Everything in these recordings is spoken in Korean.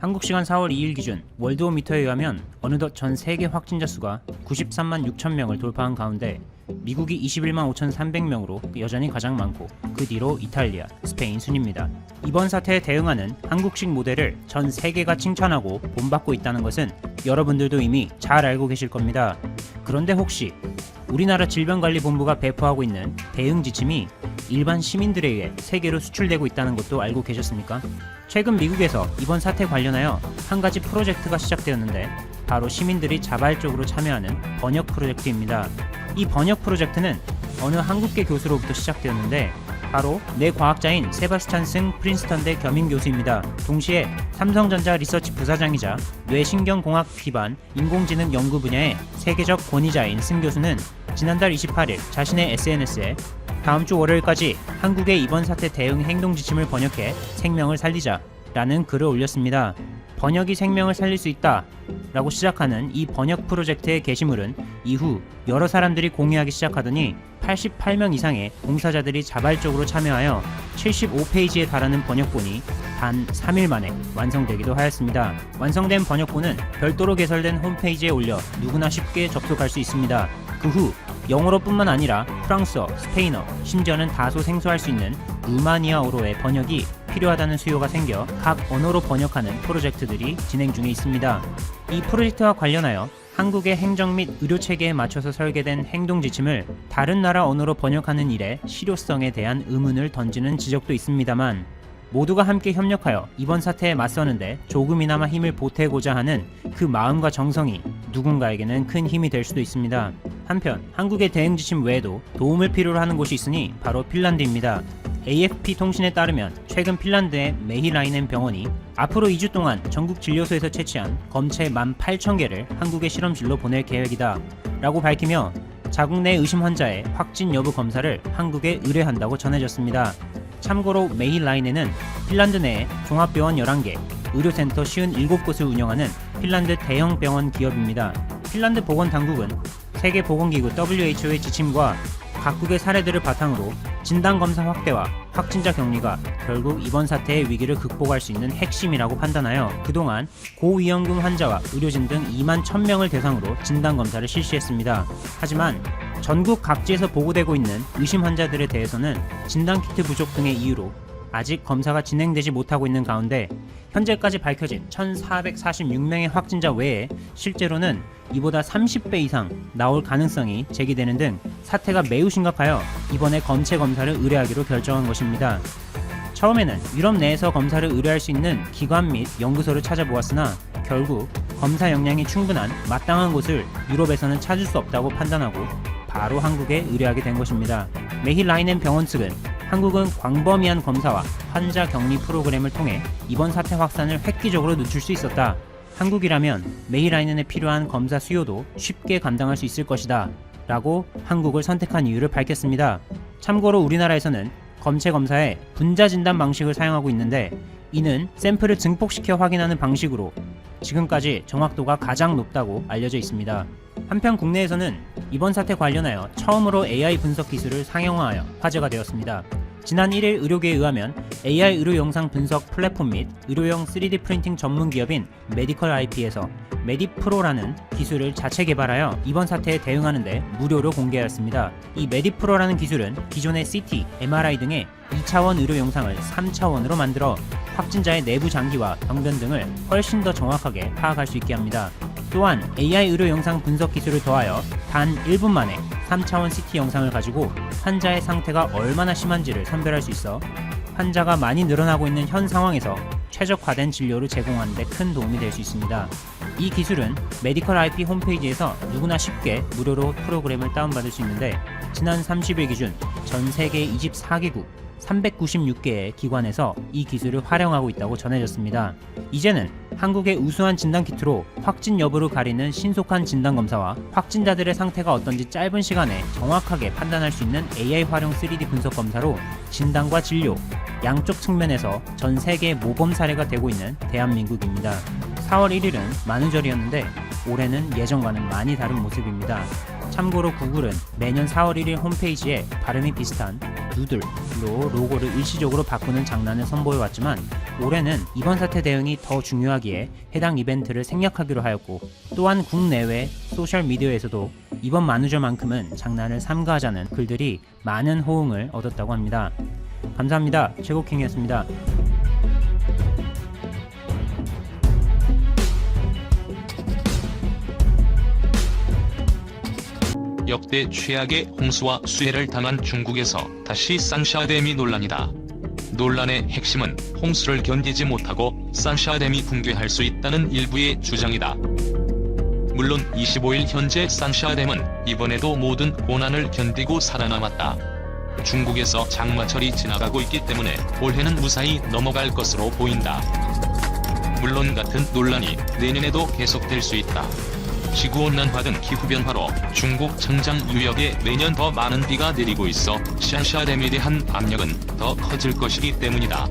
한국 시간 4월 2일 기준 월드오미터에 의하면 어느덧 전 세계 확진자 수가 93만 6천 명을 돌파한 가운데 미국이 21만 5,300명으로 여전히 가장 많고 그 뒤로 이탈리아, 스페인 순입니다. 이번 사태에 대응하는 한국식 모델을 전 세계가 칭찬하고 본받고 있다는 것은 여러분들도 이미 잘 알고 계실 겁니다. 그런데 혹시 우리나라 질병관리본부가 배포하고 있는 대응 지침이 일반 시민들에 의해 세계로 수출되고 있다는 것도 알고 계셨습니까? 최근 미국에서 이번 사태 관련하여 한 가지 프로젝트가 시작되었는데 바로 시민들이 자발적으로 참여하는 번역 프로젝트입니다. 이 번역 프로젝트는 어느 한국계 교수로부터 시작되었는데 바로 내 과학자인 세바스찬 승 프린스턴대 겸임 교수입니다. 동시에 삼성전자 리서치 부사장이자 뇌신경공학 기반 인공지능 연구 분야의 세계적 권위자인 승 교수는 지난달 28일 자신의 SNS에 다음 주 월요일까지 한국의 이번 사태 대응 행동 지침을 번역해 생명을 살리자 라는 글을 올렸습니다. 번역이 생명을 살릴 수 있다 라고 시작하는 이 번역 프로젝트의 게시물은 이후 여러 사람들이 공유하기 시작하더니 88명 이상의 봉사자들이 자발적으로 참여하여 75페이지에 달하는 번역본이 단 3일 만에 완성되기도 하였습니다. 완성된 번역본은 별도로 개설된 홈페이지에 올려 누구나 쉽게 접속할 수 있습니다. 그 후 영어로뿐만 아니라 프랑스어, 스페인어, 심지어는 다소 생소할 수 있는 루마니아어로의 번역이 필요하다는 수요가 생겨 각 언어로 번역하는 프로젝트들이 진행 중에 있습니다. 이 프로젝트와 관련하여 한국의 행정 및 의료 체계에 맞춰서 설계된 행동 지침을 다른 나라 언어로 번역하는 일의 실효성에 대한 의문을 던지는 지적도 있습니다만 모두가 함께 협력하여 이번 사태에 맞서는데 조금이나마 힘을 보태고자 하는 그 마음과 정성이 누군가에게는 큰 힘이 될 수도 있습니다. 한편 한국의 대응 지침 외에도 도움을 필요로 하는 곳이 있으니 바로 핀란드입니다. AFP 통신에 따르면 최근 핀란드의 메히라이넨 병원이 앞으로 2주 동안 전국 진료소에서 채취한 검체 18,000개를 한국의 실험실로 보낼 계획이다 라고 밝히며 자국 내 의심 환자의 확진 여부 검사를 한국에 의뢰한다고 전해졌습니다. 참고로 메히라이넨은 핀란드 내에 종합병원 11개, 의료센터 57곳을 운영하는 핀란드 대형 병원 기업입니다. 핀란드 보건당국은 세계보건기구 WHO의 지침과 각국의 사례들을 바탕으로 진단검사 확대와 확진자 격리가 결국 이번 사태의 위기를 극복할 수 있는 핵심이라고 판단하여 그동안 고위험군 환자와 의료진 등 2만 1000명을 대상으로 진단검사를 실시했습니다. 하지만 전국 각지에서 보고되고 있는 의심 환자들에 대해서는 진단키트 부족 등의 이유로 아직 검사가 진행되지 못하고 있는 가운데 현재까지 밝혀진 1446명의 확진자 외에 실제로는 이보다 30배 이상 나올 가능성이 제기되는 등 사태가 매우 심각하여 이번에 검체 검사를 의뢰하기로 결정한 것입니다. 처음에는 유럽 내에서 검사를 의뢰할 수 있는 기관 및 연구소를 찾아보았으나 결국 검사 역량이 충분한 마땅한 곳을 유럽에서는 찾을 수 없다고 판단하고 바로 한국에 의뢰하게 된 것입니다. 메히라이넨 병원 측은 한국은 광범위한 검사와 환자 격리 프로그램을 통해 이번 사태 확산을 획기적으로 늦출 수 있었다. 한국이라면 메히라이넨에 필요한 검사 수요도 쉽게 감당할 수 있을 것이다 라고 한국을 선택한 이유를 밝혔습니다. 참고로 우리나라에서는 검체 검사에 분자 진단 방식을 사용하고 있는데 이는 샘플을 증폭시켜 확인하는 방식으로 지금까지 정확도가 가장 높다고 알려져 있습니다. 한편 국내에서는 이번 사태 관련하여 처음으로 AI 분석 기술을 상용화하여 화제가 되었습니다. 지난 1일 의료계에 의하면 AI 의료 영상 분석 플랫폼 및 의료용 3D 프린팅 전문 기업인 메디컬 IP에서 메디프로라는 기술을 자체 개발하여 이번 사태에 대응하는 데 무료로 공개하였습니다. 이 메디프로라는 기술은 기존의 CT, MRI 등의 2차원 의료 영상을 3차원으로 만들어 확진자의 내부 장기와 병변 등을 훨씬 더 정확하게 파악할 수 있게 합니다. 또한 AI 의료 영상 분석 기술을 더하여 단 1분 만에 3차원 CT 영상을 가지고 환자의 상태가 얼마나 심한지를 선별할 수 있어 환자가 많이 늘어나고 있는 현 상황에서 최적화된 진료를 제공하는 데 큰 도움이 될 수 있습니다. 이 기술은 메디컬 IP 홈페이지에서 누구나 쉽게 무료로 프로그램을 다운받을 수 있는데 지난 30일 기준 전 세계 24개국 396개의 기관에서 이 기술을 활용하고 있다고 전해졌습니다. 이제는 한국의 우수한 진단키트로 확진 여부를 가리는 신속한 진단검사와 확진자들의 상태가 어떤지 짧은 시간에 정확하게 판단할 수 있는 AI 활용 3D 분석 검사로 진단과 진료, 양쪽 측면에서 전 세계 모범 사례가 되고 있는 대한민국입니다. 4월 1일은 만우절이었는데 올해는 예전과는 많이 다른 모습입니다. 참고로 구글은 매년 4월 1일 홈페이지에 발음이 비슷한 누들로 로고를 일시적으로 바꾸는 장난을 선보여왔지만 올해는 이번 사태 대응이 더 중요하기에 해당 이벤트를 생략하기로 하였고, 또한 국내외 소셜미디어에서도 이번 만우절만큼은 장난을 삼가하자는 글들이 많은 호응을 얻었다고 합니다. 감사합니다. 최고킹이었습니다. 역대 최악의 홍수와 수해를 당한 중국에서 다시 산샤댐이 논란이다. 논란의 핵심은 홍수를 견디지 못하고 산샤댐이 붕괴할 수 있다는 일부의 주장이다. 물론 25일 현재 산샤댐은 이번에도 모든 고난을 견디고 살아남았다. 중국에서 장마철이 지나가고 있기 때문에 올해는 무사히 넘어갈 것으로 보인다. 물론 같은 논란이 내년에도 계속될 수 있다. 지구온난화 등 기후변화로 중국 청장 유역에 매년 더 많은 비가 내리고 있어 산샤댐에 대한 압력은 더 커질 것이기 때문이다.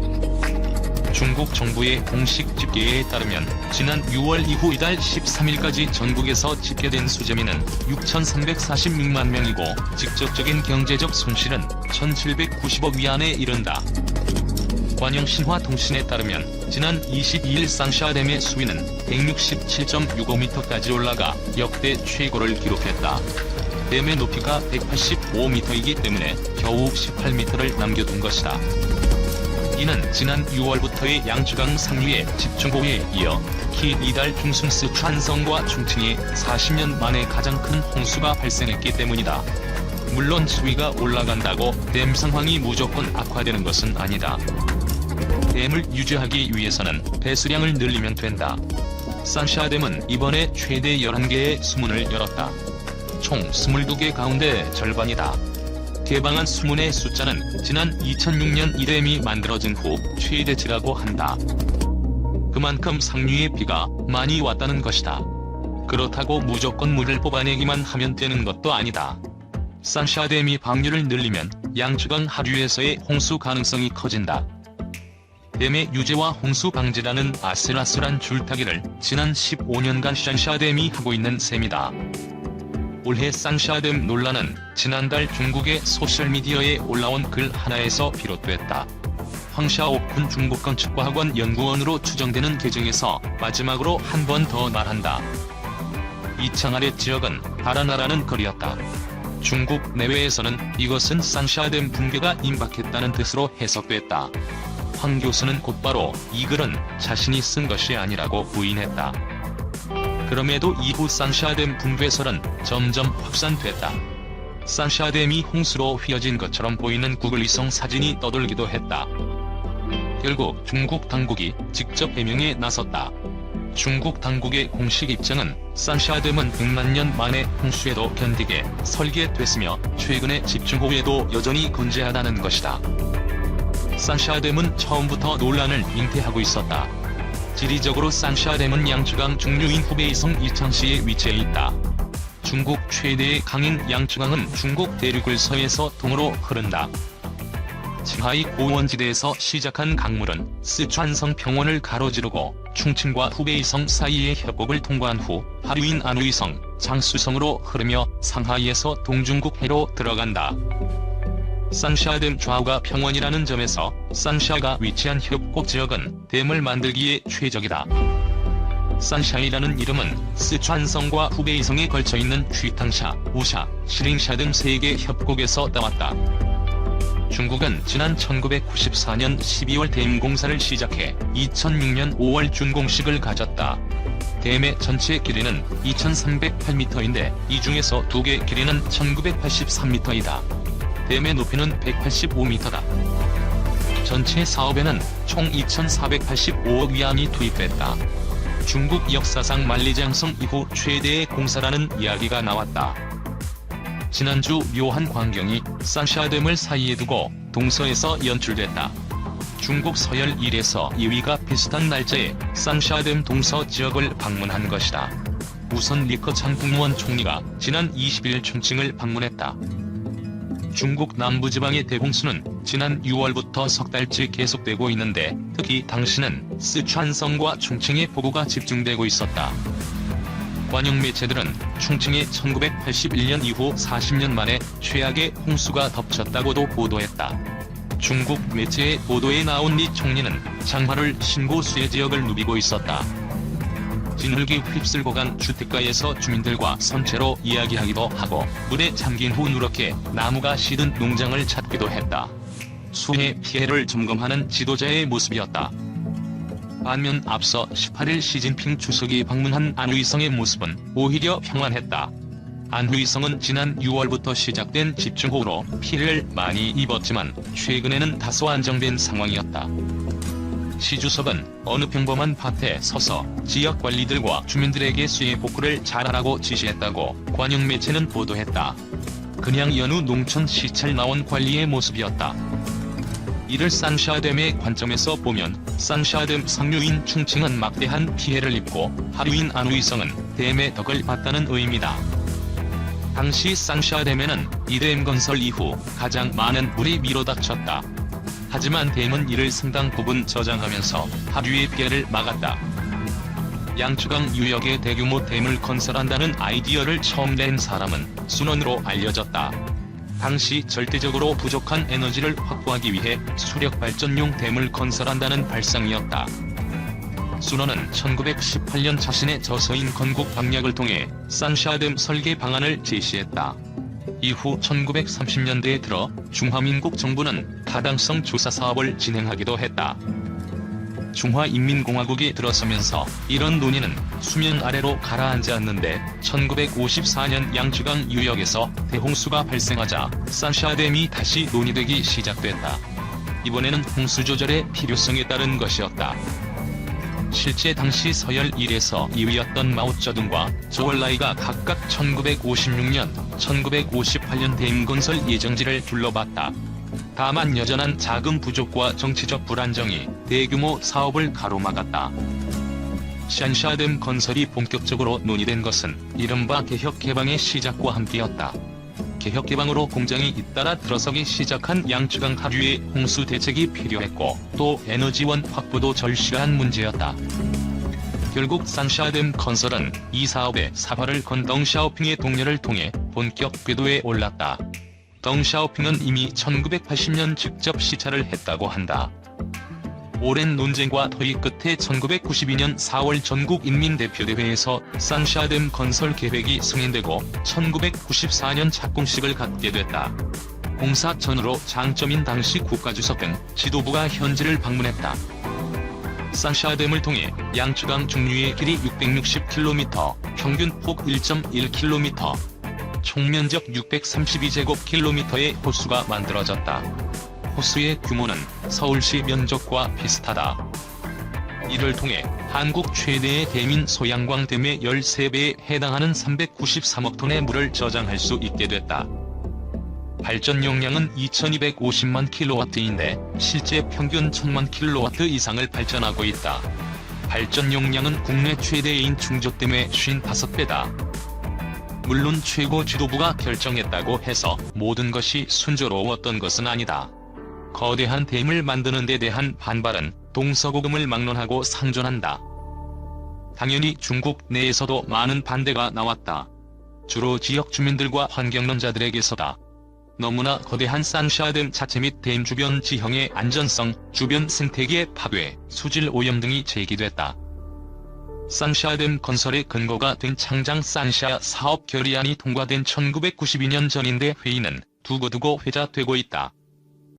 중국 정부의 공식 집계에 따르면 지난 6월 이후 이달 13일까지 전국에서 집계된 수재민은 6,346만 명이고 직접적인 경제적 손실은 1,790억 위안에 이른다. 관영신화통신에 따르면 지난 22일 산샤댐의 수위는 167.65m까지 올라가 역대 최고를 기록했다. 댐의 높이가 185m이기 때문에 겨우 18m를 남겨둔 것이다. 이는 지난 6월부터의 양쯔강 상류의 집중호우에 이어 특히 이달 중순 스촨성과 충칭에 40년 만에 가장 큰 홍수가 발생했기 때문이다. 물론 수위가 올라간다고 댐 상황이 무조건 악화되는 것은 아니다. 댐을 유지하기 위해서는 배수량을 늘리면 된다. 산샤댐은 이번에 최대 11개의 수문을 열었다. 총 22개 가운데 절반이다. 개방한 수문의 숫자는 지난 2006년 이 댐이 만들어진 후 최대치라고 한다. 그만큼 상류의 비가 많이 왔다는 것이다. 그렇다고 무조건 물을 뽑아내기만 하면 되는 것도 아니다. 산샤댐이 방류를 늘리면 양쯔강 하류에서의 홍수 가능성이 커진다. 댐의 유지와 홍수 방지라는 아슬아슬한 줄타기를 지난 15년간 산샤댐이 하고 있는 셈이다. 올해 산샤댐 논란은 지난달 중국의 소셜미디어에 올라온 글 하나에서 비롯됐다. 황샤오쿤 중국건축과학원 연구원으로 추정되는 계정에서 마지막으로 한 번 더 말한다. 이창 아래 지역은 달아나라는 글이었다. 중국 내외에서는 이것은 산샤댐 붕괴가 임박했다는 뜻으로 해석됐다. 황 교수는 곧바로 이 글은 자신이 쓴 것이 아니라고 부인했다. 그럼에도 이후 산샤댐 붕괴설은 점점 확산됐다. 산샤댐이 홍수로 휘어진 것처럼 보이는 구글 위성 사진이 떠돌기도 했다. 결국 중국 당국이 직접 해명에 나섰다. 중국 당국의 공식 입장은 산샤댐은 100만 년 만에 홍수에도 견디게 설계됐으며 최근의 집중호우에도 여전히 건재하다는 것이다. 산샤댐은 처음부터 논란을 잉태하고 있었다. 지리적으로 산샤댐은 양쯔강 중류인 후베이성 이창시에 위치해 있다. 중국 최대의 강인 양쯔강은 중국 대륙을 서에서 동으로 흐른다. 칭하이 고원지대에서 시작한 강물은 스촨성 평원을 가로지르고 충칭과 후베이성 사이의 협곡을 통과한 후 하류인 안우이성, 장수성으로 흐르며 상하이에서 동중국 해로 들어간다. 산샤댐 좌우가 평원이라는 점에서 산샤가 위치한 협곡 지역은 댐을 만들기에 최적이다. 산샤이라는 이름은 스촨성과 후베이성에 걸쳐있는 쥐탕샤, 우샤, 시링샤 등 3개 협곡에서 따왔다. 중국은 지난 1994년 12월 댐 공사를 시작해 2006년 5월 준공식을 가졌다. 댐의 전체 길이는 2308m인데 이 중에서 2개 길이는 1983m이다. 댐의 높이는 185m다. 전체 사업에는 총 2,485억 위안이 투입됐다. 중국 역사상 만리장성 이후 최대의 공사라는 이야기가 나왔다. 지난주 묘한 광경이 산샤댐을 사이에 두고 동서에서 연출됐다. 중국 서열 1에서 2위가 비슷한 날짜에 산샤댐 동서 지역을 방문한 것이다. 우선 리커창 국무원 총리가 지난 20일 충칭을 방문했다. 중국 남부지방의 대홍수는 지난 6월부터 석 달째 계속되고 있는데 특히 당시는 스촨성과 충칭에 폭우가 집중되고 있었다. 관영 매체들은 충칭에 1981년 이후 40년 만에 최악의 홍수가 덮쳤다고도 보도했다. 중국 매체의 보도에 나온 리 총리는 장화를 신고 수해 지역을 누비고 있었다. 진흙이 휩쓸고 간 주택가에서 주민들과 선체로 이야기하기도 하고 물에 잠긴 후 누렇게 나무가 시든 농장을 찾기도 했다. 수해 피해를 점검하는 지도자의 모습이었다. 반면 앞서 18일 시진핑 주석이 방문한 안후이성의 모습은 오히려 평안했다. 안후이성은 지난 6월부터 시작된 집중호우로 피해를 많이 입었지만 최근에는 다소 안정된 상황이었다. 시 주석은 어느 평범한 밭에 서서 지역 관리들과 주민들에게 수해 복구를 잘하라고 지시했다고 관영 매체는 보도했다. 그냥 여느 농촌 시찰 나온 관리의 모습이었다. 이를 산샤댐의 관점에서 보면 산샤댐 상류인 충칭은 막대한 피해를 입고 하류인 안후이성은 댐의 덕을 봤다는 의미다. 당시 산샤댐에는 이 댐 건설 이후 가장 많은 물이 밀어닥쳤다. 하지만 댐은 이를 상당 부분 저장하면서 하류의 피해를 막았다. 양쯔강 유역에 대규모 댐을 건설한다는 아이디어를 처음 낸 사람은 순원으로 알려졌다. 당시 절대적으로 부족한 에너지를 확보하기 위해 수력발전용 댐을 건설한다는 발상이었다. 순원은 1918년 자신의 저서인 건국 방략을 통해 산샤댐 설계 방안을 제시했다. 이후 1930년대에 들어 중화민국 정부는 타당성 조사 사업을 진행하기도 했다. 중화인민공화국이 들어서면서 이런 논의는 수면 아래로 가라앉았는데 1954년 양쯔강 유역에서 대홍수가 발생하자 산샤댐이 다시 논의되기 시작됐다. 이번에는 홍수 조절의 필요성에 따른 것이었다. 실제 당시 서열 1에서 2위였던 마오쩌둥과 조얼라이가 각각 1956년, 1958년 댐 건설 예정지를 둘러봤다. 다만 여전한 자금 부족과 정치적 불안정이 대규모 사업을 가로막았다. 산샤댐 건설이 본격적으로 논의된 것은 이른바 개혁개방의 시작과 함께였다. 개혁개방으로 공장이 잇따라 들어서기 시작한 양쯔강 하류의 홍수 대책이 필요했고 또 에너지원 확보도 절실한 문제였다. 결국 산샤댐 건설은 이 사업에 사활을 건 덩샤오핑의 동료를 통해 본격 궤도에 올랐다. 덩샤오핑은 이미 1980년 직접 시찰을 했다고 한다. 오랜 논쟁과 토의 끝에 1992년 4월 전국인민대표대회에서 산샤댐 건설 계획이 승인되고 1994년 착공식을 갖게 됐다. 공사 전후로 장점인 당시 국가주석 등 지도부가 현지를 방문했다. 산샤댐을 통해 양쯔강 중류의 길이 660km, 평균 폭 1.1km, 총면적 632제곱킬로미터의 호수가 만들어졌다. 호수의 규모는 서울시 면적과 비슷하다. 이를 통해 한국 최대의 댐인 소양광댐의 13배에 해당하는 393억 톤의 물을 저장할 수 있게 됐다. 발전 용량은 2250만 킬로와트인데 실제 평균 1000만 킬로와트 이상을 발전하고 있다. 발전 용량은 국내 최대인 충주댐의 55배다. 물론 최고 지도부가 결정했다고 해서 모든 것이 순조로웠던 것은 아니다. 거대한 댐을 만드는 데 대한 반발은 동서고금을 막론하고 상존한다. 당연히 중국 내에서도 많은 반대가 나왔다. 주로 지역 주민들과 환경론자들에게서다. 너무나 거대한 산샤댐 자체 및 댐 주변 지형의 안전성, 주변 생태계 파괴, 수질 오염 등이 제기됐다. 산샤댐 건설의 근거가 된 창장 산샤 사업 결의안이 통과된 1992년 전인데 회의는 두고두고 회자되고 있다.